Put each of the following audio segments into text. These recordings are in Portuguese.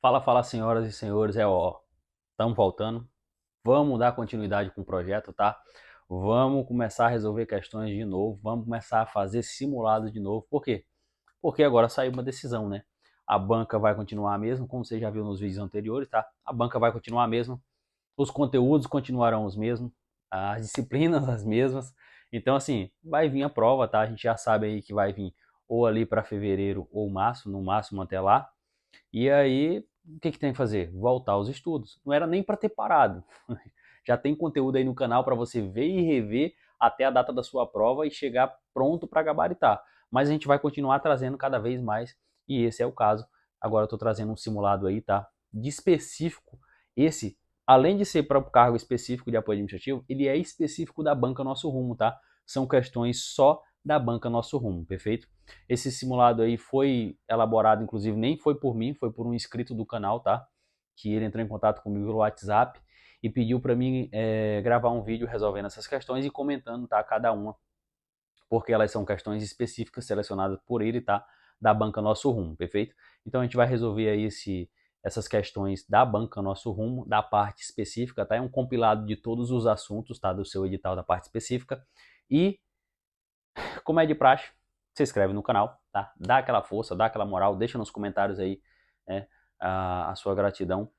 Fala, senhoras e senhores, estamos voltando. Vamos dar continuidade com o projeto, tá? Vamos começar a resolver questões de novo, vamos começar a fazer simulado de novo. Por quê? Porque agora saiu uma decisão, né? A banca vai continuar a mesma, como você já viu nos vídeos anteriores, tá? A banca vai continuar a mesma, os conteúdos continuarão os mesmos, as disciplinas as mesmas. Então, assim, vai vir a prova, tá? A gente já sabe aí que vai vir ou ali para fevereiro ou março, no máximo até lá. E aí, o que tem que fazer? Voltar aos estudos. Não era nem para ter parado. Já tem conteúdo aí no canal para você ver e rever até a data da sua prova e chegar pronto para gabaritar. Mas a gente vai continuar trazendo cada vez mais, e esse é o caso. Agora eu estou trazendo um simulado aí, tá? De específico. Esse, além de ser para o cargo específico de apoio administrativo, ele é específico da banca Nosso Rumo, tá? São questões só da banca Nosso Rumo, perfeito? Esse simulado aí foi elaborado, inclusive, nem foi por mim, foi por um inscrito do canal, tá? Que ele entrou em contato comigo pelo WhatsApp e pediu para mim gravar um vídeo resolvendo essas questões e comentando, tá? Cada uma, porque elas são questões específicas selecionadas por ele, tá? Da banca Nosso Rumo, perfeito? Então a gente vai resolver aí essas questões da banca Nosso Rumo, da parte específica, tá? É um compilado de todos os assuntos, tá? Do seu edital da parte específica. E como é de praxe, se inscreve no canal, tá? Dá aquela força, dá aquela moral, deixa nos comentários aí, né, a sua gratidão,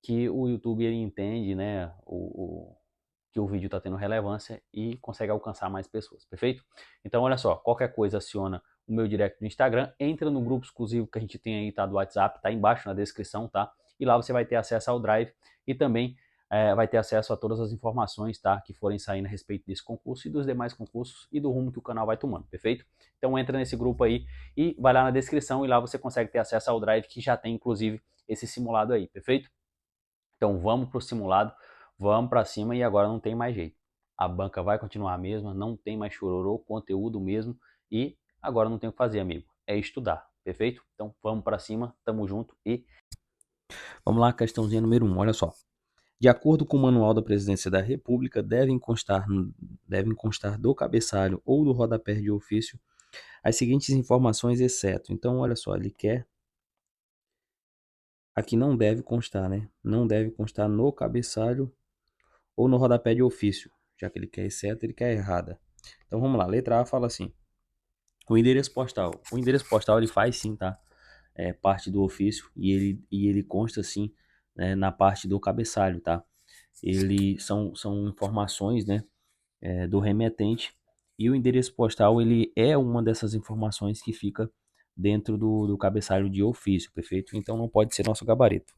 que o YouTube ele entende, né, que o vídeo está tendo relevância e consegue alcançar mais pessoas, perfeito? Então, olha só, qualquer coisa aciona o meu direct no Instagram, entra no grupo exclusivo que a gente tem aí, tá, do WhatsApp, tá embaixo na descrição, tá? E lá você vai ter acesso ao Drive e também vai ter acesso a todas as informações, tá, que forem saindo a respeito desse concurso e dos demais concursos e do rumo que o canal vai tomando, perfeito? Então entra nesse grupo aí e vai lá na descrição e lá você consegue ter acesso ao Drive que já tem inclusive esse simulado aí, perfeito? Então vamos pro simulado, vamos para cima e agora não tem mais jeito. A banca vai continuar a mesma, não tem mais chororô, conteúdo mesmo e agora não tem o que fazer, amigo. É estudar, perfeito? Então vamos para cima, tamo junto e vamos lá, questãozinha número 1, olha só. De acordo com o Manual da Presidência da República, devem constar do cabeçalho ou do rodapé de ofício as seguintes informações, exceto. Então, olha só, ele quer. Aqui não deve constar, né? Não deve constar no cabeçalho ou no rodapé de ofício. Já que ele quer exceto, ele quer errada. Então vamos lá. Letra A fala assim: o endereço postal. O endereço postal ele faz sim, tá? É parte do ofício e ele consta sim, né, na parte do cabeçalho, tá? Ele são informações, né, do remetente, e o endereço postal ele é uma dessas informações que fica dentro do cabeçalho de ofício, perfeito? Então não pode ser nosso gabarito.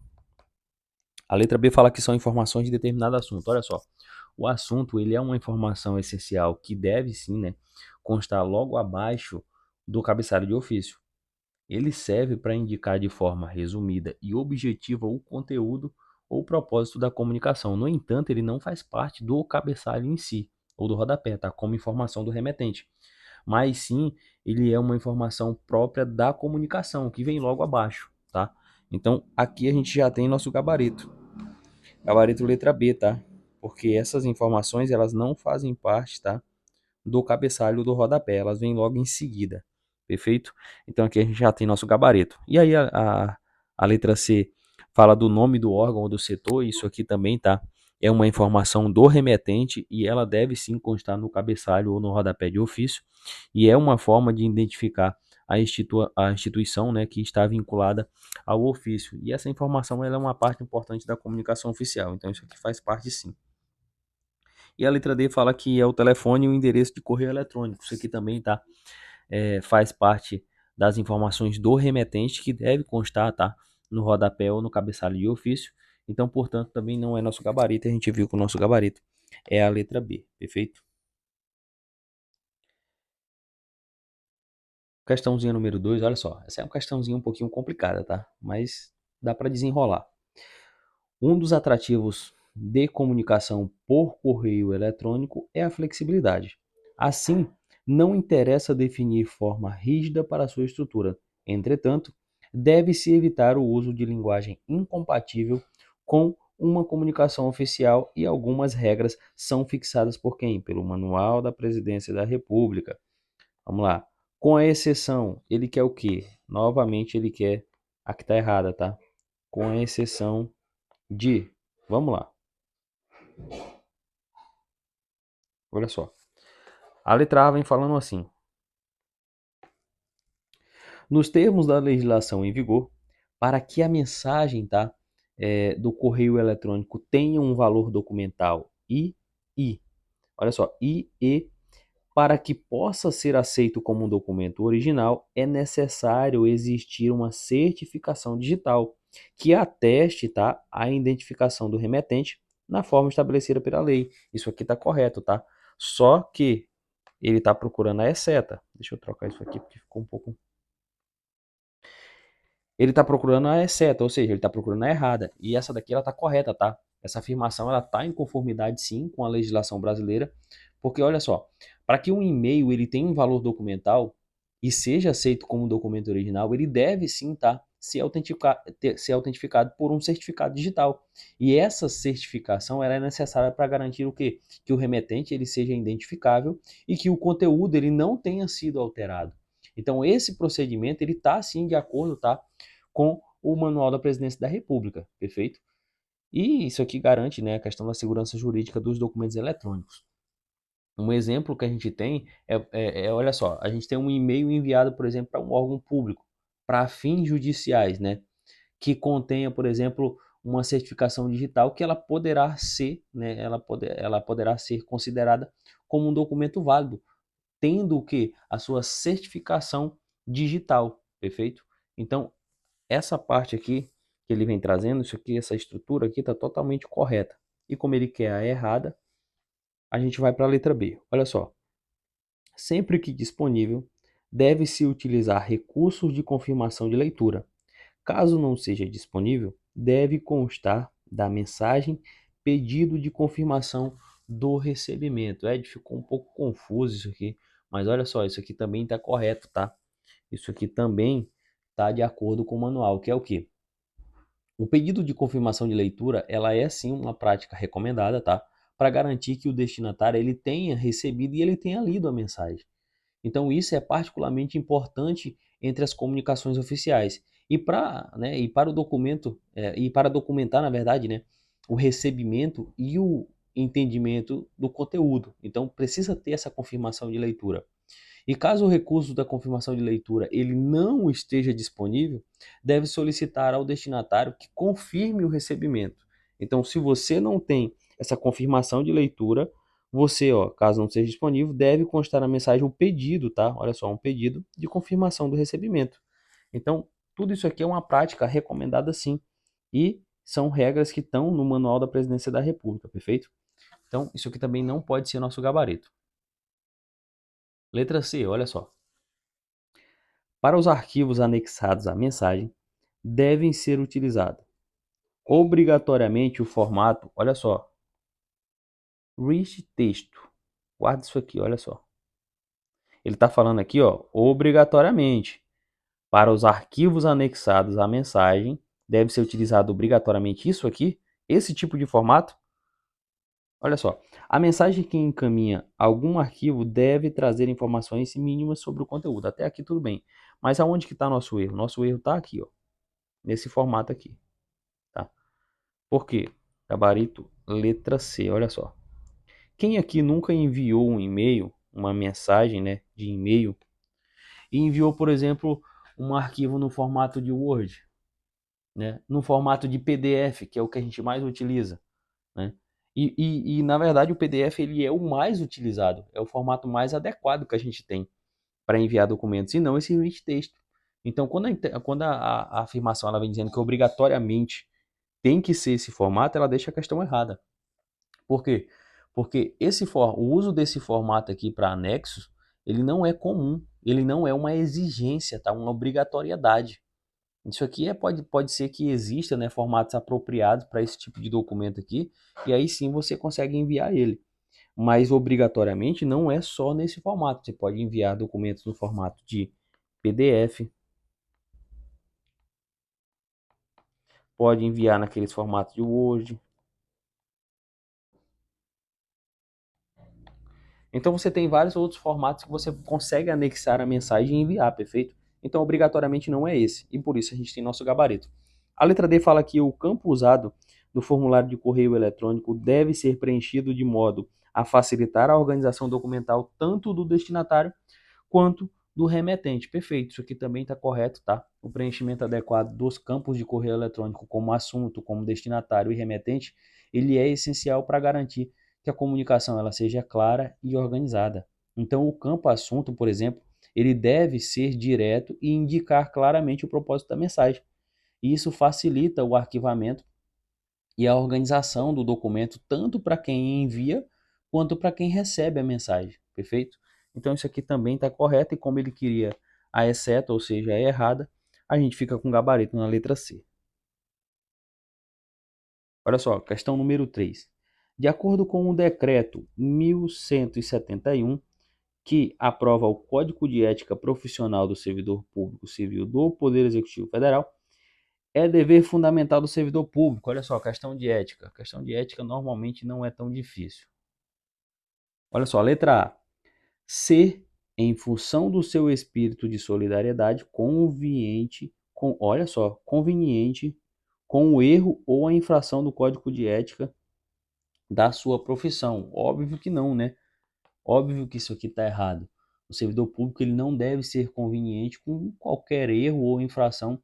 A letra B fala que são informações de determinado assunto. Olha só, o assunto ele é uma informação essencial que deve sim, né, constar logo abaixo do cabeçalho de ofício. Ele serve para indicar de forma resumida e objetiva o conteúdo ou propósito da comunicação. No entanto, ele não faz parte do cabeçalho em si, ou do rodapé, tá? Como informação do remetente. Mas sim, ele é uma informação própria da comunicação, que vem logo abaixo, tá? Então, aqui a gente já tem nosso gabarito. Gabarito letra B, tá? Porque essas informações, elas não fazem parte, tá, do cabeçalho do rodapé, elas vêm logo em seguida, perfeito? Então aqui a gente já tem nosso gabarito. E aí a letra C fala do nome do órgão ou do setor, isso aqui também, tá? É uma informação do remetente e ela deve sim constar no cabeçalho ou no rodapé de ofício, e é uma forma de identificar a instituição, né, que está vinculada ao ofício. E essa informação ela é uma parte importante da comunicação oficial, então isso aqui faz parte sim. E a letra D fala que é o telefone e o endereço de correio eletrônico. Isso aqui também tá, faz parte das informações do remetente que deve constar, tá, no rodapé ou no cabeçalho de ofício. Então, portanto, também não é nosso gabarito. A gente viu que o nosso gabarito é a letra B, perfeito? Questãozinha número 2, olha só. Essa é uma questãozinha um pouquinho complicada, tá? Mas dá para desenrolar. Um dos atrativos de comunicação por correio eletrônico é a flexibilidade. Assim, não interessa definir forma rígida para sua estrutura. Entretanto, deve-se evitar o uso de linguagem incompatível com uma comunicação oficial e algumas regras são fixadas por quem? Pelo Manual da Presidência da República. Vamos lá. Com a exceção, ele quer o quê? Novamente, ele quer a que está errada, tá? com exceção de, vamos lá, olha só. A letra A vem falando assim: nos termos da legislação em vigor, para que a mensagem, tá, do correio eletrônico tenha um valor documental I, olha só, e para que possa ser aceito como um documento original, é necessário existir uma certificação digital que ateste, tá, a identificação do remetente na forma estabelecida pela lei. Isso aqui está correto, tá? Só que ele está procurando a exeta. Deixa eu trocar isso aqui porque ficou um pouco. Ele está procurando a exeta, ou seja, ele está procurando a errada. E essa daqui ela está correta, tá? Essa afirmação ela está em conformidade sim com a legislação brasileira, porque olha só, para que um e-mail ele tenha um valor documental e seja aceito como documento original, ele deve sim tá, ser autentificado por um certificado digital. E essa certificação ela é necessária para garantir o quê? Que o remetente ele seja identificável e que o conteúdo ele não tenha sido alterado. Então esse procedimento ele está sim de acordo, tá, com o Manual da Presidência da República, perfeito? E isso aqui garante, né, a questão da segurança jurídica dos documentos eletrônicos. Um exemplo que a gente tem olha só, a gente tem um e-mail enviado, por exemplo, para um órgão público, para fins judiciais, né, que contenha, por exemplo, uma certificação digital que ela poderá ser, né, ela poderá ser considerada como um documento válido, tendo o que? A sua certificação digital, perfeito? Então, essa parte aqui que ele vem trazendo, isso aqui, essa estrutura aqui está totalmente correta. E como ele quer a errada, a gente vai para a letra B. Olha só. Sempre que disponível, deve-se utilizar recursos de confirmação de leitura. Caso não seja disponível, deve constar da mensagem pedido de confirmação do recebimento. Ficou um pouco confuso isso aqui, mas olha só, isso aqui também está correto, tá? Isso aqui também está de acordo com o manual, que é o quê? O pedido de confirmação de leitura, ela é sim uma prática recomendada, tá? Para garantir que o destinatário ele tenha recebido e ele tenha lido a mensagem. Então isso é particularmente importante entre as comunicações oficiais. E para o documento, e para documentar, na verdade, né, o recebimento e o entendimento do conteúdo. Então precisa ter essa confirmação de leitura. E caso o recurso da confirmação de leitura ele não esteja disponível, deve solicitar ao destinatário que confirme o recebimento. Então, se você não tem essa confirmação de leitura, você, ó, caso não seja disponível, deve constar na mensagem um pedido, tá? Olha só, um pedido de confirmação do recebimento. Então, tudo isso aqui é uma prática recomendada sim. E são regras que estão no Manual da Presidência da República, perfeito? Então, isso aqui também não pode ser nosso gabarito. Letra C, olha só. Para os arquivos anexados à mensagem, devem ser utilizados obrigatoriamente o formato, olha só, rich texto. Guarda isso aqui, olha só. Ele está falando aqui, ó, obrigatoriamente. Para os arquivos anexados à mensagem, deve ser utilizado obrigatoriamente isso aqui, esse tipo de formato. Olha só, a mensagem que encaminha algum arquivo deve trazer informações mínimas sobre o conteúdo. Até aqui tudo bem. Mas aonde que está nosso erro? Nosso erro está aqui, ó, nesse formato aqui. Tá? Por quê? Gabarito letra C, olha só. Quem aqui nunca enviou um e-mail, uma mensagem, né, de e-mail, e enviou, por exemplo, um arquivo no formato de Word, né, no formato de PDF, que é o que a gente mais utiliza, né? Na verdade o PDF ele é o mais utilizado, é o formato mais adequado que a gente tem para enviar documentos, e não esse rich texto. Então, quando a afirmação ela vem dizendo que obrigatoriamente tem que ser esse formato, ela deixa a questão errada. Por quê? Porque o uso desse formato aqui para anexos, ele não é comum, ele não é uma exigência, tá? Uma obrigatoriedade. Isso aqui pode ser que exista, né, formatos apropriados para esse tipo de documento aqui, e aí sim você consegue enviar ele. Mas obrigatoriamente não é só nesse formato. Você pode enviar documentos no formato de PDF, pode enviar naqueles formatos de Word. Então você tem vários outros formatos que você consegue anexar a mensagem e enviar, perfeito? Então obrigatoriamente não é esse. E por isso a gente tem nosso gabarito. A letra D fala que o campo usado no formulário de correio eletrônico deve ser preenchido de modo a facilitar a organização documental tanto do destinatário quanto do remetente. Perfeito, isso aqui também está correto, tá? O preenchimento adequado dos campos de correio eletrônico como assunto, como destinatário e remetente, ele é essencial para garantir que a comunicação ela seja clara e organizada. Então, o campo assunto, por exemplo, ele deve ser direto e indicar claramente o propósito da mensagem. E isso facilita o arquivamento e a organização do documento, tanto para quem envia quanto para quem recebe a mensagem, perfeito? Então isso aqui também está correto, e como ele queria a exceto, ou seja, a errada, a gente fica com gabarito na letra C. Olha só, questão número 3. De acordo com o decreto 1171, que aprova o Código de Ética Profissional do Servidor Público Civil do Poder Executivo Federal, é dever fundamental do servidor público. Olha só, questão de ética. Questão de ética normalmente não é tão difícil. Olha só, letra A. Ser, em função do seu espírito de solidariedade, conveniente com o erro ou a infração do Código de Ética da sua profissão. Óbvio que não, né? Óbvio que isso aqui está errado. O servidor público ele não deve ser conveniente com qualquer erro ou infração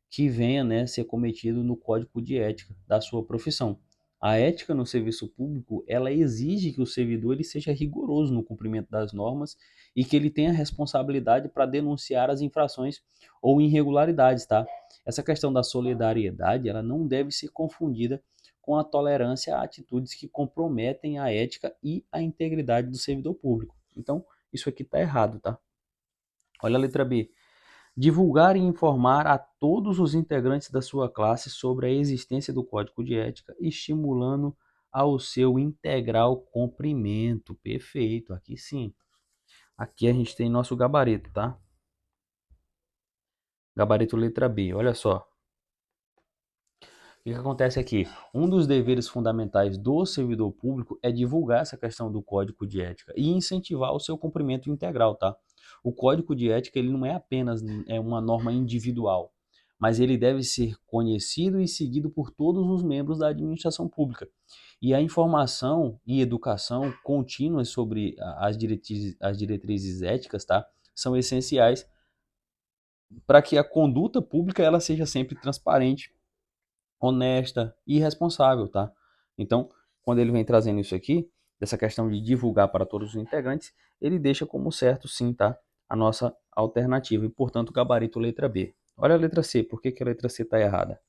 que venha, né, ser cometido no código de ética da sua profissão. A ética no serviço público, ela exige que o servidor ele seja rigoroso no cumprimento das normas e que ele tenha responsabilidade para denunciar as infrações ou irregularidades, tá? Essa questão da solidariedade, ela não deve ser confundida com a tolerância a atitudes que comprometem a ética e a integridade do servidor público. Então, isso aqui está errado, tá? Olha a letra B. Divulgar e informar a todos os integrantes da sua classe sobre a existência do Código de Ética, estimulando ao seu integral cumprimento. Perfeito, aqui sim. Aqui a gente tem nosso gabarito, tá? Gabarito letra B, olha só. O que acontece aqui? Um dos deveres fundamentais do servidor público é divulgar essa questão do código de ética e incentivar o seu cumprimento integral, tá? O código de ética ele não é apenas uma norma individual, mas ele deve ser conhecido e seguido por todos os membros da administração pública. E a informação e educação contínuas sobre as diretrizes éticas, tá? São essenciais para que a conduta pública ela seja sempre transparente, honesta e responsável, tá? Então, quando ele vem trazendo isso aqui, dessa questão de divulgar para todos os integrantes, ele deixa como certo, sim, tá? A nossa alternativa e, portanto, gabarito letra B. Olha a letra C, por que que a letra C está errada?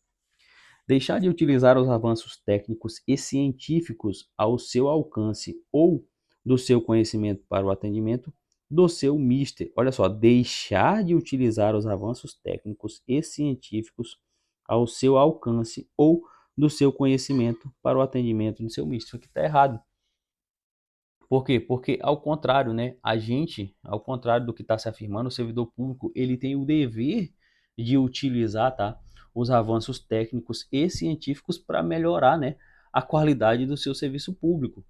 Deixar de utilizar os avanços técnicos e científicos ao seu alcance ou do seu conhecimento para o atendimento do seu mister. Olha só, deixar de utilizar os avanços técnicos e científicos ao seu alcance ou do seu conhecimento para o atendimento do seu mister. Isso aqui está errado. Por quê? Porque ao contrário, né? A gente, ao contrário do que está se afirmando, o servidor público ele tem o dever de utilizar, tá, os avanços técnicos e científicos para melhorar, né, a qualidade do seu serviço público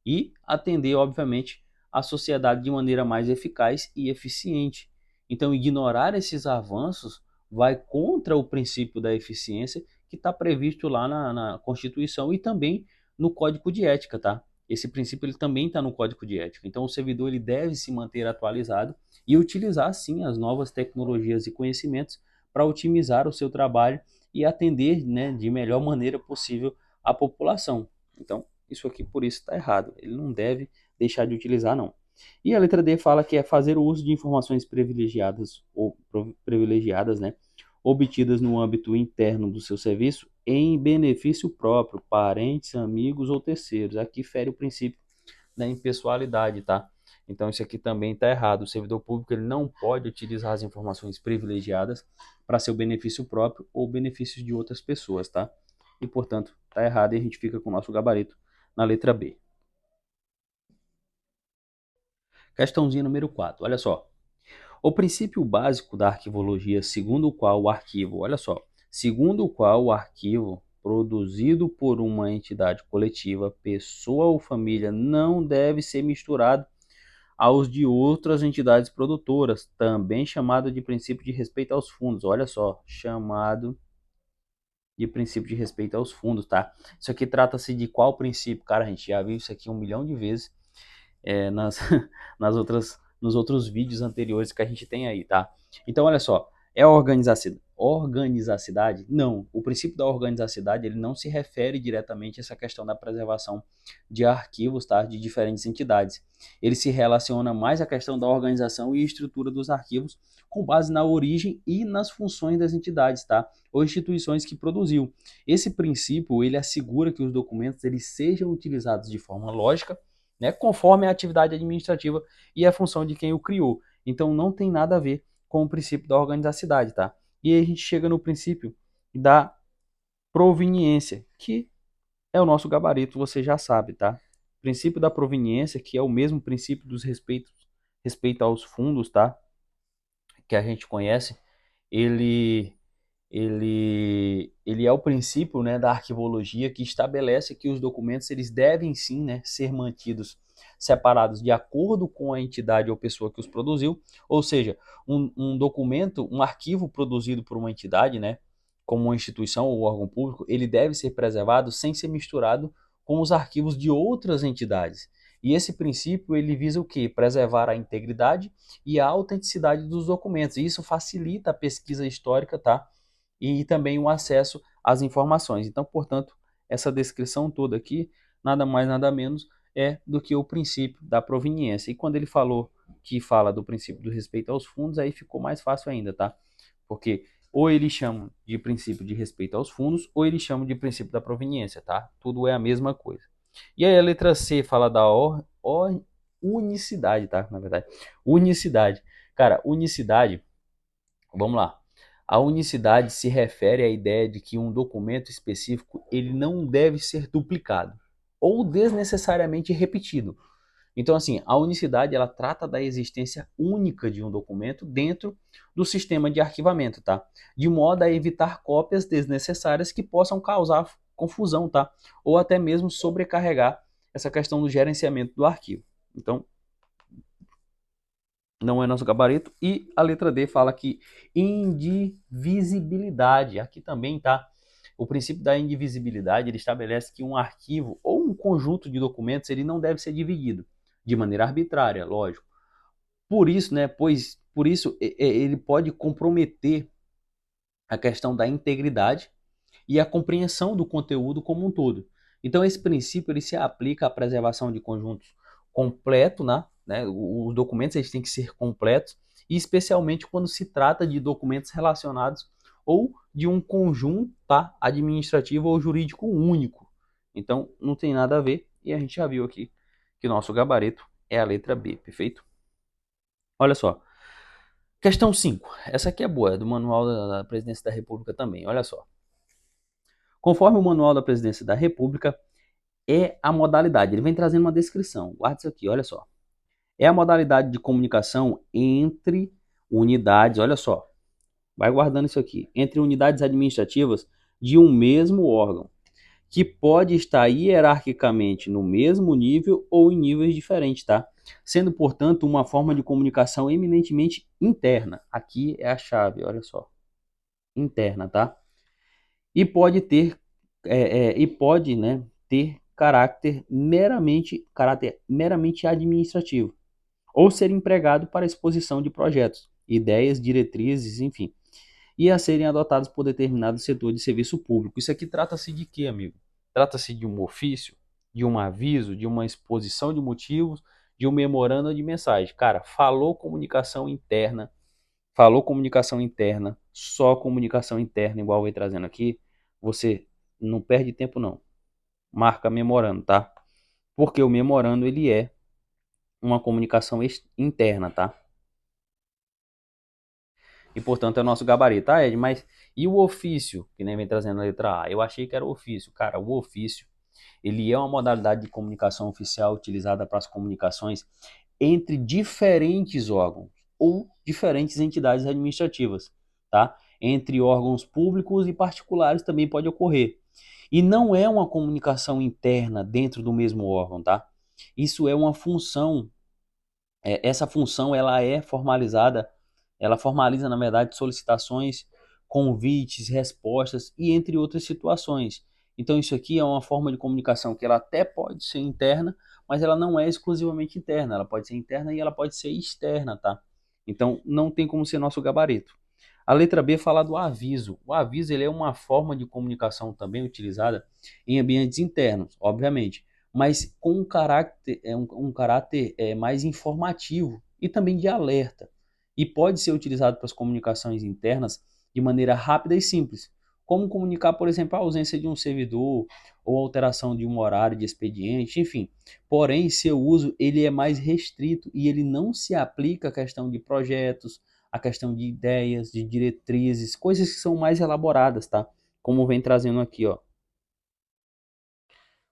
e atender, obviamente, a sociedade de maneira mais eficaz e eficiente. Então, ignorar esses avanços vai contra o princípio da eficiência que está previsto lá na Constituição e também no Código de Ética, tá? Esse princípio ele também está no Código de Ética. Então, o servidor ele deve se manter atualizado e utilizar, sim, as novas tecnologias e conhecimentos para otimizar o seu trabalho e atender, né, de melhor maneira possível a população. Então, isso aqui por isso está errado. Ele não deve deixar de utilizar, não. E a letra D fala que é fazer o uso de informações privilegiadas ou privilegiadas, né, obtidas no âmbito interno do seu serviço em benefício próprio, parentes, amigos ou terceiros. Aqui fere o princípio da impessoalidade, tá? Então isso aqui também está errado. O servidor público ele não pode utilizar as informações privilegiadas para seu benefício próprio ou benefício de outras pessoas, tá? E portanto está errado e a gente fica com o nosso gabarito na letra B. Questãozinha número 4. Olha só. O princípio básico da arquivologia, segundo o qual o arquivo, olha só, segundo o qual o arquivo produzido por uma entidade coletiva, pessoa ou família não deve ser misturado aos de outras entidades produtoras, também chamado de princípio de respeito aos fundos. Olha só, chamado de princípio de respeito aos fundos, tá? Isso aqui trata-se de qual princípio? Cara, a gente já viu isso aqui 1 milhão de vezes nas, nos outros vídeos anteriores que a gente tem aí, tá? Então, olha só, é organizacidade? Não. O princípio da organizacidade, ele não se refere diretamente a essa questão da preservação de arquivos, tá? De diferentes entidades. Ele se relaciona mais à questão da organização e estrutura dos arquivos com base na origem e nas funções das entidades, tá? Ou instituições que produziu. Esse princípio, ele assegura que os documentos eles sejam utilizados de forma lógica, né, conforme a atividade administrativa e a função de quem o criou. Então não tem nada a ver com o princípio da organicidade, tá? E aí a gente chega no princípio da proveniência, que é o nosso gabarito, você já sabe, tá? Princípio da proveniência, que é o mesmo princípio dos respeito aos fundos, tá? Que a gente conhece, ele ele é o princípio, né, da arquivologia que estabelece que os documentos eles devem sim, né, ser mantidos separados de acordo com a entidade ou pessoa que os produziu, ou seja, um documento, um arquivo produzido por uma entidade, né, como uma instituição ou órgão público, ele deve ser preservado sem ser misturado com os arquivos de outras entidades. E esse princípio ele visa o quê? Preservar a integridade e a autenticidade dos documentos. E isso facilita a pesquisa histórica, tá? E também o acesso às informações. Então, portanto, essa descrição toda aqui, nada mais, nada menos, é do que o princípio da proveniência. E quando ele falou que fala do princípio do respeito aos fundos, aí ficou mais fácil ainda, tá? Porque ou eles chamam de princípio de respeito aos fundos, ou eles chamam de princípio da proveniência, tá? Tudo é a mesma coisa. E aí a letra C fala da unicidade, tá? Na verdade, unicidade. Cara, unicidade, vamos lá. A unicidade se refere à ideia de que um documento específico ele não deve ser duplicado ou desnecessariamente repetido. Então, assim, a unicidade ela trata da existência única de um documento dentro do sistema de arquivamento, tá? De modo a evitar cópias desnecessárias que possam causar confusão, tá? Ou até mesmo sobrecarregar essa questão do gerenciamento do arquivo. Então, não é nosso gabarito. E a letra D fala que indivisibilidade. Aqui também tá. O princípio da indivisibilidade ele estabelece que um arquivo ou um conjunto de documentos ele não deve ser dividido de maneira arbitrária, lógico. Por isso, né, pois por isso ele pode comprometer a questão da integridade e a compreensão do conteúdo como um todo. Então esse princípio ele se aplica à preservação de conjuntos completos, né? Os documentos eles têm que ser completos e especialmente quando se trata de documentos relacionados ou de um conjunto, tá, administrativo ou jurídico único. Então não tem nada a ver e a gente já viu aqui que nosso gabarito é a letra B, perfeito? Olha só, questão 5. Essa aqui é boa, é do Manual da Presidência da República também. Olha só. Conforme o Manual da Presidência da República, é a modalidade. Ele vem trazendo uma descrição. Guarda isso aqui, olha só. É a modalidade de comunicação entre unidades, olha só. Vai guardando isso aqui. Entre unidades administrativas de um mesmo órgão, que pode estar hierarquicamente no mesmo nível ou em níveis diferentes, tá? Sendo, portanto, uma forma de comunicação eminentemente interna. Aqui é a chave, olha só. Interna, tá? E pode ter né, ter caráter meramente administrativo, ou ser empregado para exposição de projetos, ideias, diretrizes, enfim, e a serem adotados por determinado setor de serviço público. Isso aqui trata-se de quê, amigo? Trata-se de um ofício, de um aviso, de uma exposição de motivos, de um memorando de mensagem. Cara, falou comunicação interna, só comunicação interna, igual vem trazendo aqui, você não perde tempo não. Marca memorando, tá? Porque o memorando ele é uma comunicação interna, tá? E portanto é o nosso gabarito. Ah, Ed, mas e o ofício? Que nem vem trazendo a letra A. Eu achei que era o ofício. Cara, o ofício, ele é uma modalidade de comunicação oficial utilizada para as comunicações entre diferentes órgãos ou diferentes entidades administrativas, tá? Entre órgãos públicos e particulares também pode ocorrer. E não é uma comunicação interna dentro do mesmo órgão, tá? Isso é uma função, essa função ela é formalizada, ela formaliza, na verdade, solicitações convites, respostas e entre outras situações. Então isso aqui é uma forma de comunicação que ela até pode ser interna, mas ela não é exclusivamente interna, ela pode ser interna e ela pode ser externa, tá? Então não tem como ser nosso gabarito. A letra B fala do aviso. O aviso ele é uma forma de comunicação também utilizada em ambientes internos, obviamente, mas com um caráter mais informativo e também de alerta. E pode ser utilizado para as comunicações internas de maneira rápida e simples, como comunicar, por exemplo, a ausência de um servidor ou alteração de um horário de expediente, enfim. Porém, seu uso ele é mais restrito e ele não se aplica à questão de projetos, a questão de ideias, de diretrizes, coisas que são mais elaboradas, tá? Como vem trazendo aqui, ó.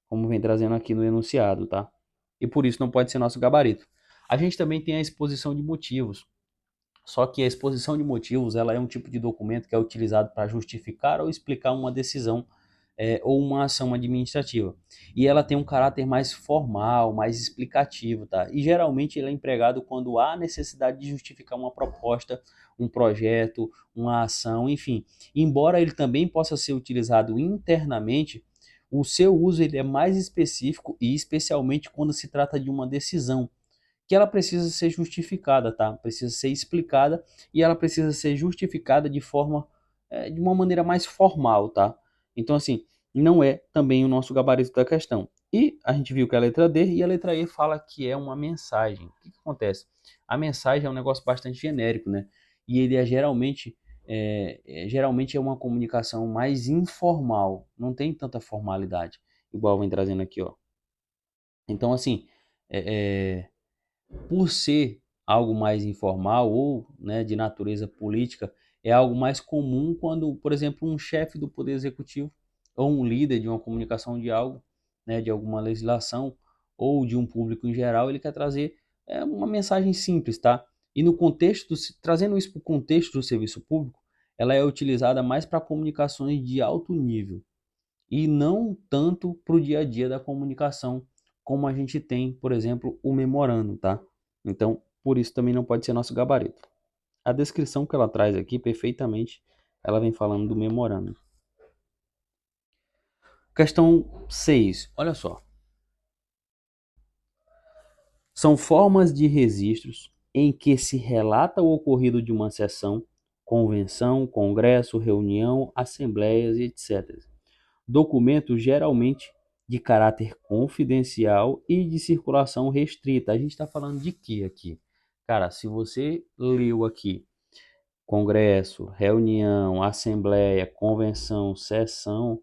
Como vem trazendo aqui no enunciado, tá? E por isso não pode ser nosso gabarito. A gente também tem a exposição de motivos. Só que a exposição de motivos, ela é um tipo de documento que é utilizado para justificar ou explicar uma decisão ou uma ação administrativa. E ela tem um caráter mais formal, mais explicativo, tá? E geralmente ele é empregado quando há necessidade de justificar uma proposta, um projeto, uma ação, enfim. Embora ele também possa ser utilizado internamente, o seu uso ele é mais específico e especialmente quando se trata de uma decisão que ela precisa ser justificada, tá? Precisa ser explicada e ela precisa ser justificada de forma, de uma maneira mais formal, tá? Então, assim, não é também o nosso gabarito da questão. E a gente viu que a letra D e a letra E fala que é uma mensagem. O que que acontece? A mensagem é um negócio bastante genérico, né? E ele é geralmente é uma comunicação mais informal, não tem tanta formalidade, igual vem trazendo aqui, ó. Então, assim, é, por ser algo mais informal ou, né, de natureza política, é algo mais comum quando, por exemplo, um chefe do Poder Executivo ou um líder de uma comunicação de algo, né, de alguma legislação ou de um público em geral, ele quer trazer uma mensagem simples, tá? E no contexto, trazendo isso para o contexto do serviço público, ela é utilizada mais para comunicações de alto nível e não tanto para o dia a dia da comunicação, como a gente tem, por exemplo, o memorando, tá? Então, por isso também não pode ser nosso gabarito. A descrição que ela traz aqui, perfeitamente, ela vem falando do memorando. Questão 6, olha só. São formas de registros em que se relata o ocorrido de uma sessão, convenção, congresso, reunião, assembleias, etc. Documentos geralmente de caráter confidencial e de circulação restrita. A gente está falando de quê aqui? Cara, se você leu aqui congresso, reunião, assembleia, convenção, sessão,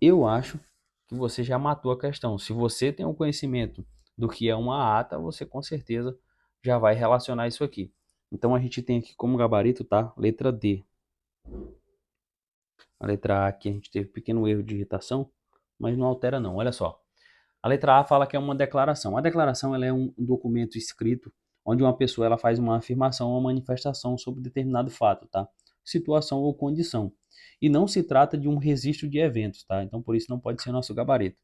eu acho que você já matou a questão. Se você tem um conhecimento do que é uma ata, você com certeza já vai relacionar isso aqui. Então a gente tem aqui como gabarito, tá? Letra D. A letra A aqui a gente teve um pequeno erro de digitação, mas não altera não. Olha só. A letra A fala que é uma declaração. A declaração ela é um documento escrito onde uma pessoa ela faz uma afirmação ou uma manifestação sobre determinado fato, tá? Situação ou condição. E não se trata de um registro de eventos, tá? Então por isso não pode ser nosso gabarito.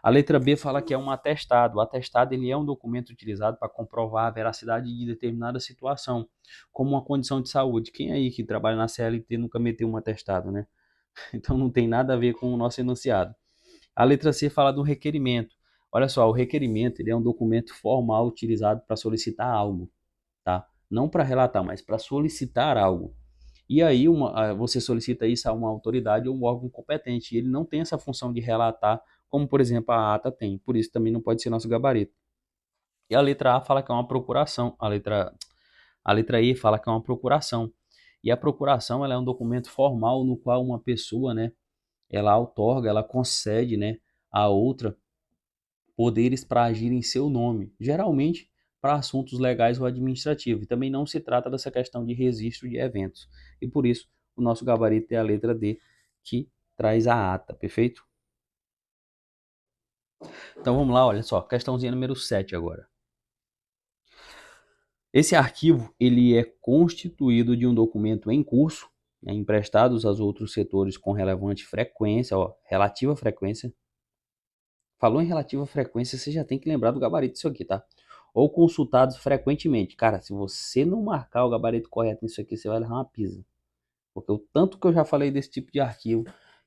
A letra B fala que é um atestado. O atestado ele é um documento utilizado para comprovar a veracidade de determinada situação, como uma condição de saúde. Quem aí que trabalha na CLT nunca meteu um atestado, né? Então não tem nada a ver com o nosso enunciado. A letra C fala do requerimento. Olha só, o requerimento ele é um documento formal utilizado para solicitar algo, tá? Não para relatar, mas para solicitar algo. E aí você solicita isso a uma autoridade ou um órgão competente. E ele não tem essa função de relatar, como por exemplo a ata tem. Por isso também não pode ser nosso gabarito. E a letra A fala que é uma procuração. A letra E fala que é uma procuração. E a procuração ela é um documento formal no qual uma pessoa, né, ela outorga, ela concede, né, a outra poderes para agir em seu nome, geralmente para assuntos legais ou administrativos. E também não se trata dessa questão de registro de eventos. E por isso, o nosso gabarito é a letra D, que traz a ata, perfeito? Então vamos lá, olha só, questãozinha número 7 agora. Esse arquivo ele é constituído de um documento em curso, né, emprestados aos outros setores com relevante frequência, ó, relativa frequência. Falou em relativa frequência, você já tem que lembrar do gabarito disso aqui, tá? Ou consultados frequentemente. Cara, se você não marcar o gabarito correto nisso aqui, você vai levar uma pisa. Porque o tanto que eu já falei desse tipo de arquivo,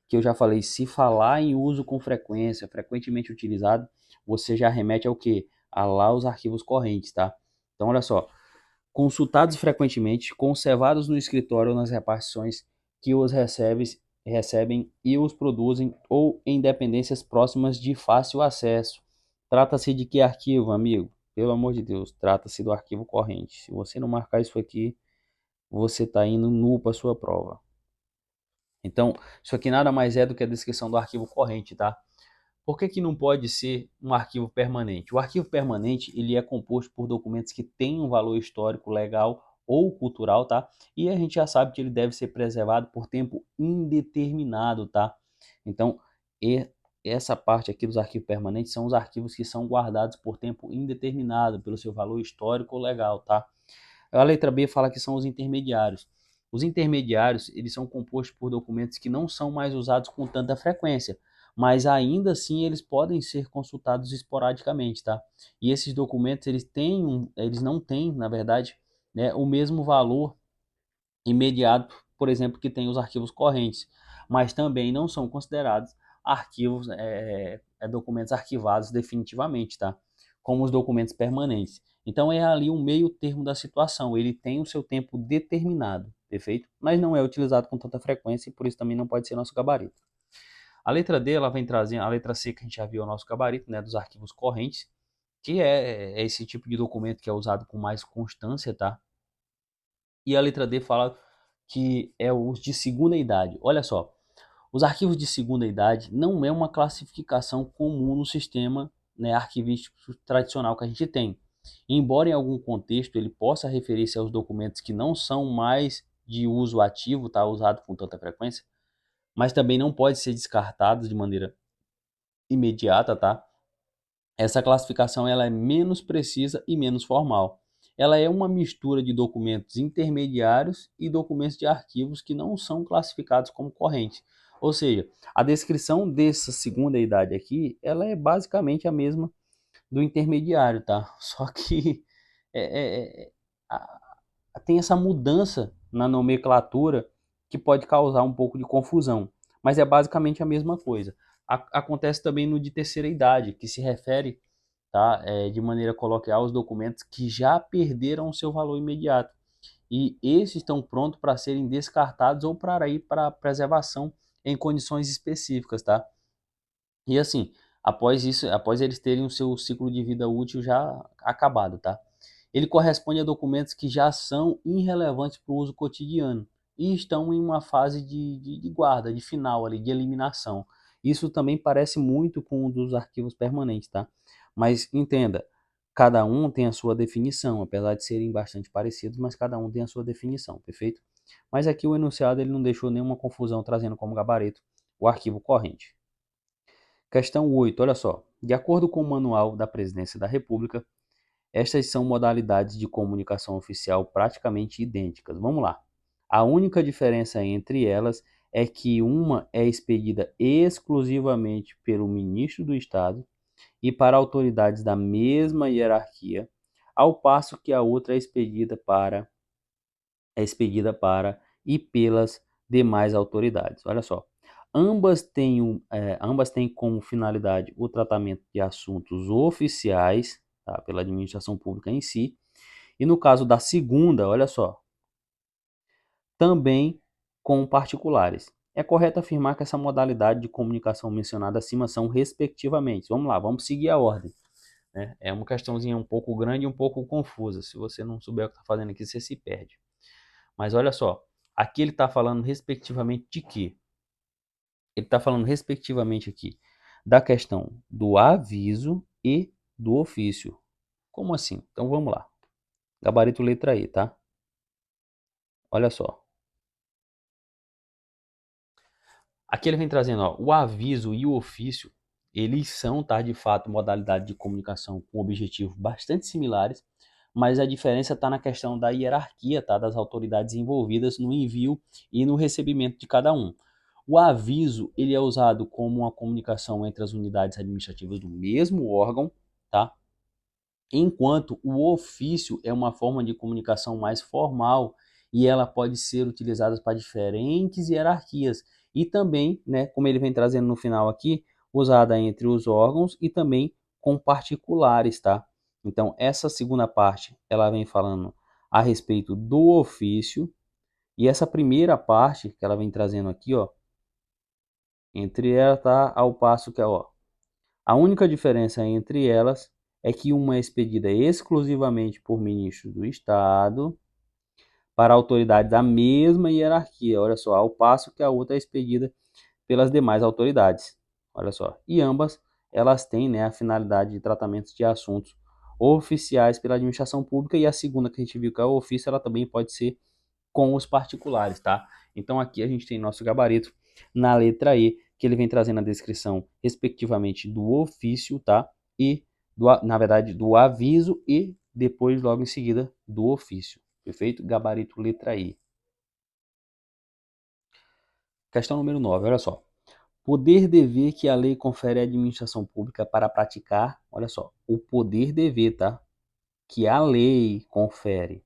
que eu já falei, se falar em uso com frequência, frequentemente utilizado, você já remete ao quê? A lá os arquivos correntes, tá? Então, olha só, consultados frequentemente, conservados no escritório ou nas repartições que os recebem e os produzem ou em dependências próximas de fácil acesso. Trata-se de que arquivo, amigo? Pelo amor de Deus, trata-se do arquivo corrente. Se você não marcar isso aqui, você está indo nu para sua prova. Então, isso aqui nada mais é do que a descrição do arquivo corrente, tá? Por que que não pode ser um arquivo permanente? O arquivo permanente, ele é composto por documentos que têm um valor histórico, legal ou cultural, tá? E a gente já sabe que ele deve ser preservado por tempo indeterminado, tá? Então, essa parte aqui dos arquivos permanentes são os arquivos que são guardados por tempo indeterminado, pelo seu valor histórico ou legal, tá? A letra B fala que são os intermediários. Os intermediários, eles são compostos por documentos que não são mais usados com tanta frequência, mas ainda assim eles podem ser consultados esporadicamente, tá? E esses documentos, eles não têm, na verdade, né, o mesmo valor imediato, por exemplo, que tem os arquivos correntes, mas também não são considerados arquivos, documentos arquivados definitivamente, tá? Como os documentos permanentes. Então é ali um meio termo da situação, ele tem o seu tempo determinado, perfeito? Mas não é utilizado com tanta frequência e por isso também não pode ser nosso gabarito. A letra D, ela vem trazendo, a letra C que a gente já viu é o nosso gabarito, né, dos arquivos correntes, que é esse tipo de documento que é usado com mais constância, tá? E a letra D fala que é os de segunda idade. Olha só, os arquivos de segunda idade não é uma classificação comum no sistema, né, arquivístico tradicional que a gente tem. Embora em algum contexto ele possa referir-se aos documentos que não são mais de uso ativo, tá, usado com tanta frequência, mas também não pode ser descartado de maneira imediata, tá? Essa classificação ela é menos precisa e menos formal. Ela é uma mistura de documentos intermediários e documentos de arquivos que não são classificados como correntes. Ou seja, a descrição dessa segunda idade aqui, ela é basicamente a mesma do intermediário, tá? Só que é, é, é, tem essa mudança na nomenclatura que pode causar um pouco de confusão, mas é basicamente a mesma coisa. Acontece também no de terceira idade, que se refere, tá, de maneira coloquial, aos documentos que já perderam o seu valor imediato e esses estão prontos para serem descartados ou para ir para preservação em condições específicas, tá? E assim, após isso, após eles terem o seu ciclo de vida útil já acabado, tá? Ele corresponde a documentos que já são irrelevantes para o uso cotidiano e estão em uma fase de guarda, de final ali, de eliminação. Isso também parece muito com um dos arquivos permanentes, tá? Mas entenda, cada um tem a sua definição, apesar de serem bastante parecidos, mas cada um tem a sua definição, perfeito? Mas aqui o enunciado ele não deixou nenhuma confusão, trazendo como gabarito o arquivo corrente. Questão 8, olha só. De acordo com o Manual da Presidência da República, estas são modalidades de comunicação oficial praticamente idênticas. Vamos lá. A única diferença entre elas é que uma é expedida exclusivamente pelo ministro do Estado e para autoridades da mesma hierarquia, ao passo que a outra é expedida para e pelas demais autoridades. Olha só, ambas têm como finalidade o tratamento de assuntos oficiais, tá, pela administração pública em si, e no caso da segunda, olha só, também com particulares. É correto afirmar que essa modalidade de comunicação mencionada acima são respectivamente. Vamos lá, vamos seguir a ordem, né? É uma questãozinha um pouco grande e um pouco confusa. Se você não souber o que está fazendo aqui, você se perde. Mas olha só, aqui ele está falando respectivamente de quê? Ele está falando respectivamente aqui da questão do aviso e do ofício. Como assim? Então vamos lá. Gabarito letra E, tá? Olha só. Aqui ele vem trazendo, ó, o aviso e o ofício, eles são, tá, de fato, modalidade de comunicação com objetivos bastante similares, mas a diferença está na questão da hierarquia, tá, das autoridades envolvidas no envio e no recebimento de cada um. O aviso, ele é usado como uma comunicação entre as unidades administrativas do mesmo órgão, tá? Enquanto o ofício é uma forma de comunicação mais formal e ela pode ser utilizada para diferentes hierarquias. E também, né, como ele vem trazendo no final aqui, usada entre os órgãos e também com particulares, tá? Então, essa segunda parte, ela vem falando a respeito do ofício, e essa primeira parte que ela vem trazendo aqui, ó, entre ela tá ao passo que, ó, a única diferença entre elas é que uma é expedida exclusivamente por ministros do Estado para autoridades da mesma hierarquia, olha só, ao passo que a outra é expedida pelas demais autoridades, olha só. E ambas, elas têm, né, a finalidade de tratamento de assuntos oficiais pela administração pública, e a segunda que a gente viu que é o ofício, ela também pode ser com os particulares, tá? Então aqui a gente tem nosso gabarito na letra E, que ele vem trazendo a descrição, respectivamente, do ofício, tá? E, na verdade, do aviso e depois, logo em seguida, do ofício. Perfeito? Gabarito letra E. Questão número 9, olha só. Poder-dever que a lei confere à administração pública para praticar, olha só, o poder-dever, tá? Que a lei confere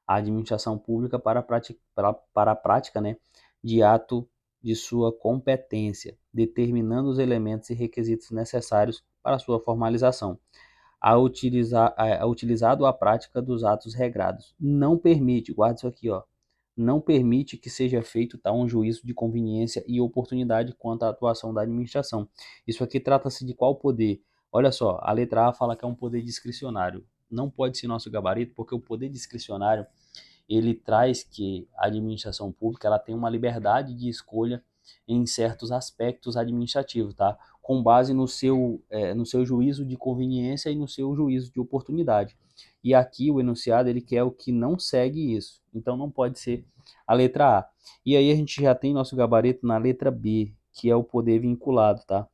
à administração pública para a prática, né, de ato de sua competência, determinando os elementos e requisitos necessários para sua formalização, a utilizado a prática dos atos regrados. Não permite, guarda isso aqui, ó, não permite que seja feito tal um juízo de conveniência e oportunidade quanto à atuação da administração. Isso aqui trata-se de qual poder? Olha só, a letra A fala que é um poder discricionário. Não pode ser nosso gabarito, porque o poder discricionário ele traz que a administração pública ela tem uma liberdade de escolha em certos aspectos administrativos, tá? Com base no seu juízo de conveniência e no seu juízo de oportunidade. E aqui o enunciado ele quer o que não segue isso. Então não pode ser a letra A. E aí a gente já tem nosso gabarito na letra B, que é o poder vinculado, tá?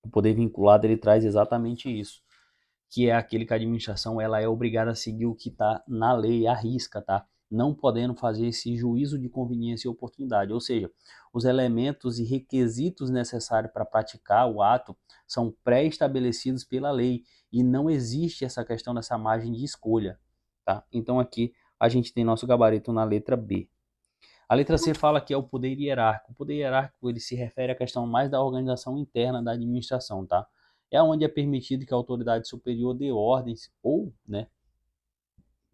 O poder vinculado ele traz exatamente isso, que é aquele que a administração ela é obrigada a seguir o que está na lei, à risca, tá? Não podendo fazer esse juízo de conveniência e oportunidade, ou seja, os elementos e requisitos necessários para praticar o ato são pré-estabelecidos pela lei e não existe essa questão dessa margem de escolha, tá? Então aqui a gente tem nosso gabarito na letra B. A letra C fala que é o poder hierárquico. O poder hierárquico ele se refere à questão mais da organização interna da administração, tá? É onde é permitido que a autoridade superior dê ordens ou, né,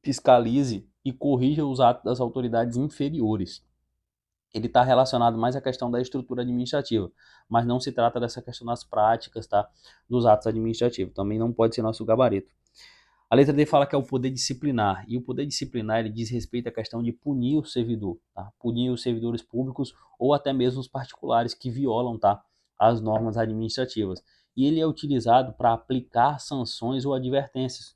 fiscalize e corrija os atos das autoridades inferiores. Ele está relacionado mais à questão da estrutura administrativa, mas não se trata dessa questão das práticas, tá? Dos atos administrativos. Também não pode ser nosso gabarito. A letra D fala que é o poder disciplinar, e o poder disciplinar ele diz respeito à questão de punir o servidor, tá? Punir os servidores públicos ou até mesmo os particulares que violam, tá, as normas administrativas. E ele é utilizado para aplicar sanções ou advertências,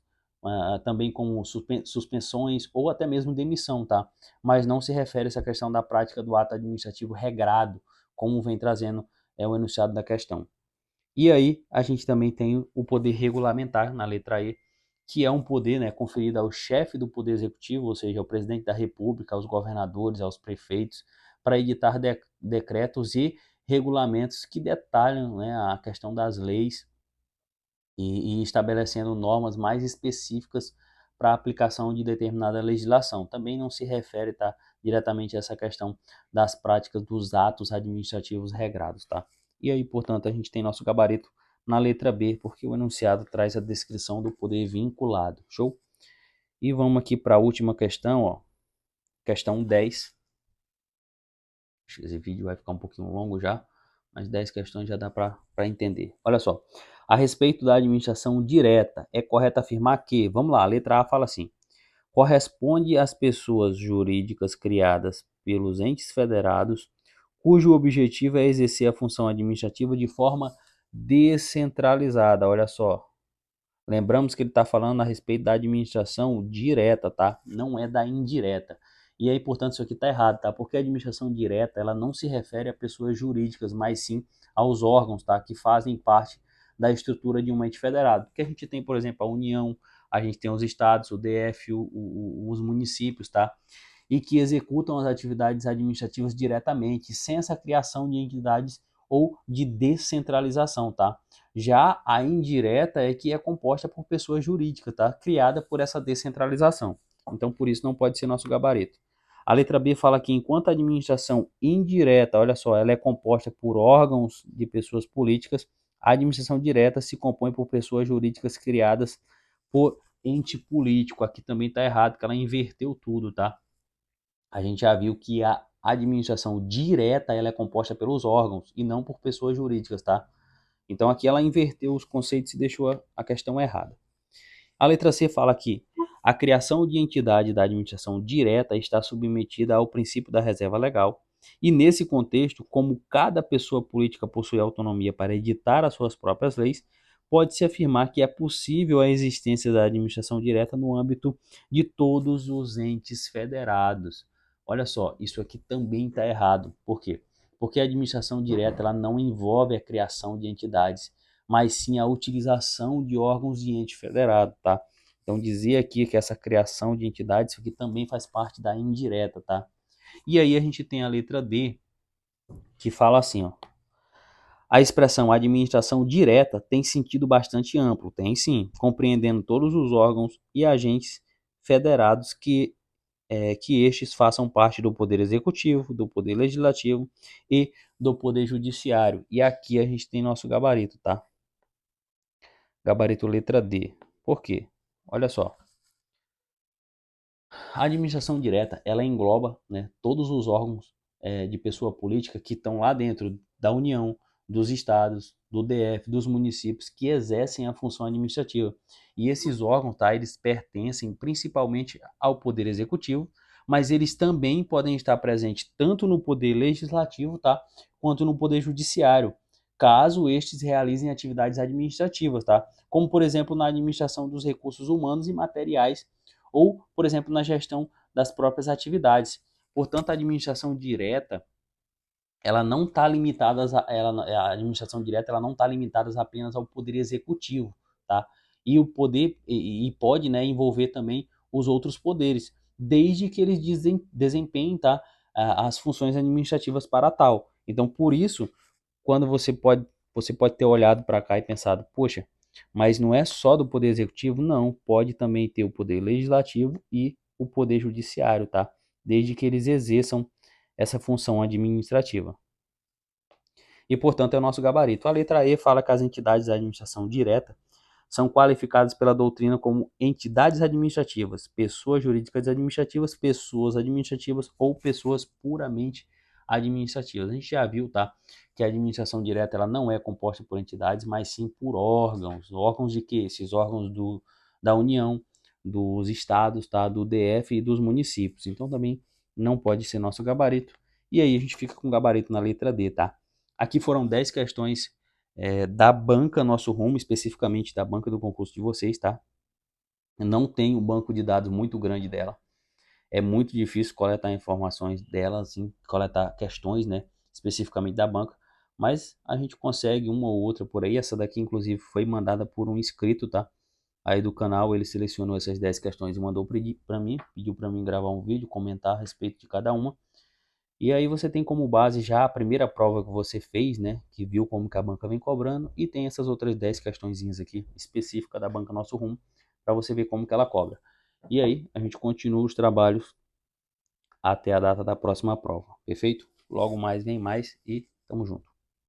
também como suspensões ou até mesmo demissão, tá? Mas não se refere a essa questão da prática do ato administrativo regrado, como vem trazendo o enunciado da questão. E aí a gente também tem o poder regulamentar na letra E, que é um poder, né, conferido ao chefe do Poder Executivo, ou seja, ao presidente da República, aos governadores, aos prefeitos, para editar decretos e regulamentos que detalham, né, a questão das leis e estabelecendo normas mais específicas para a aplicação de determinada legislação. Também não se refere, tá, diretamente a essa questão das práticas dos atos administrativos regrados, tá? E aí, portanto, a gente tem nosso gabarito na letra B, porque o enunciado traz a descrição do poder vinculado. Show? E vamos aqui para a última questão, ó. Questão 10. Esse vídeo vai ficar um pouquinho longo já, mas 10 questões já dá para entender. Olha só. A respeito da administração direta, é correto afirmar que, vamos lá, a letra A fala assim: corresponde às pessoas jurídicas criadas pelos entes federados, cujo objetivo é exercer a função administrativa de forma descentralizada. Olha só. Lembramos que ele está falando a respeito da administração direta, tá? Não é da indireta. E aí, portanto, isso aqui está errado, tá? Porque a administração direta, ela não se refere a pessoas jurídicas, mas sim aos órgãos, tá? Que fazem parte da estrutura de um ente federado. Porque a gente tem, por exemplo, a União, a gente tem os estados, o DF, os municípios, tá? E que executam as atividades administrativas diretamente, sem essa criação de entidades ou de descentralização, tá? Já a indireta é que é composta por pessoas jurídicas, tá? Criada por essa descentralização. Então, por isso não pode ser nosso gabarito. A letra B fala que enquanto a administração indireta, olha só, ela é composta por órgãos de pessoas políticas, a administração direta se compõe por pessoas jurídicas criadas por ente político. Aqui também está errado, que ela inverteu tudo, tá? A gente já viu que a administração direta ela é composta pelos órgãos e não por pessoas jurídicas, tá? Então aqui ela inverteu os conceitos e deixou a questão errada. A letra C fala que a criação de entidade da administração direta está submetida ao princípio da reserva legal. E nesse contexto, como cada pessoa política possui autonomia para editar as suas próprias leis, pode-se afirmar que é possível a existência da administração direta no âmbito de todos os entes federados. Olha só, isso aqui também está errado. Por quê? Porque a administração direta ela não envolve a criação de entidades, mas sim a utilização de órgãos de ente federado, tá? Então dizer aqui que essa criação de entidades, isso aqui também faz parte da indireta, tá? E aí a gente tem a letra D, que fala assim, ó. A expressão administração direta tem sentido bastante amplo, tem sim, compreendendo todos os órgãos e agentes federados que estes façam parte do Poder Executivo, do Poder Legislativo e do Poder Judiciário. E aqui a gente tem nosso gabarito, tá? Gabarito letra D. Por quê? Olha só. A administração direta, ela engloba, né, todos os órgãos de pessoa política que estão lá dentro da União, dos estados, do DF, dos municípios que exercem a função administrativa. E esses órgãos, tá, eles pertencem principalmente ao Poder Executivo, mas eles também podem estar presentes tanto no Poder Legislativo, tá, quanto no Poder Judiciário, caso estes realizem atividades administrativas, tá? Como, por exemplo, na administração dos recursos humanos e materiais ou, por exemplo, na gestão das próprias atividades. Portanto, a administração direta, ela não está limitada a administração direta, ela não está limitada apenas ao poder executivo, tá? E o poder e pode, né, envolver também os outros poderes, desde que eles desempenhem, tá, as funções administrativas para tal. Então, por isso, quando você pode ter olhado para cá e pensado, poxa, mas não é só do poder executivo? Não, pode também ter o poder legislativo e o poder judiciário, tá? Desde que eles exerçam essa função administrativa. E, portanto, é o nosso gabarito. A letra E fala que as entidades da administração direta são qualificadas pela doutrina como entidades administrativas, pessoas administrativas ou pessoas puramente administrativas. A gente já viu, tá, que a administração direta ela não é composta por entidades, mas sim por órgãos. Órgãos de quê? Esses órgãos da União, dos estados, tá, do DF e dos municípios. Então também não pode ser nosso gabarito. E aí a gente fica com o gabarito na letra D, tá? Aqui foram 10 questões da banca Nosso Rumo, especificamente da banca do concurso de vocês, tá? Não tem um banco de dados muito grande dela. É muito difícil coletar informações dela, assim, coletar questões, né? Especificamente da banca. Mas a gente consegue uma ou outra por aí. Essa daqui, inclusive, foi mandada por um inscrito, tá? Aí do canal, ele selecionou essas 10 questões e mandou para mim. Pediu para mim gravar um vídeo, comentar a respeito de cada uma. E aí você tem como base já a primeira prova que você fez, né? Que viu como que a banca vem cobrando. E tem essas outras 10 questõezinhas aqui, específicas da banca Nosso Rumo, para você ver como que ela cobra. E aí a gente continua os trabalhos até a data da próxima prova. Perfeito? Logo mais vem mais e tamo junto.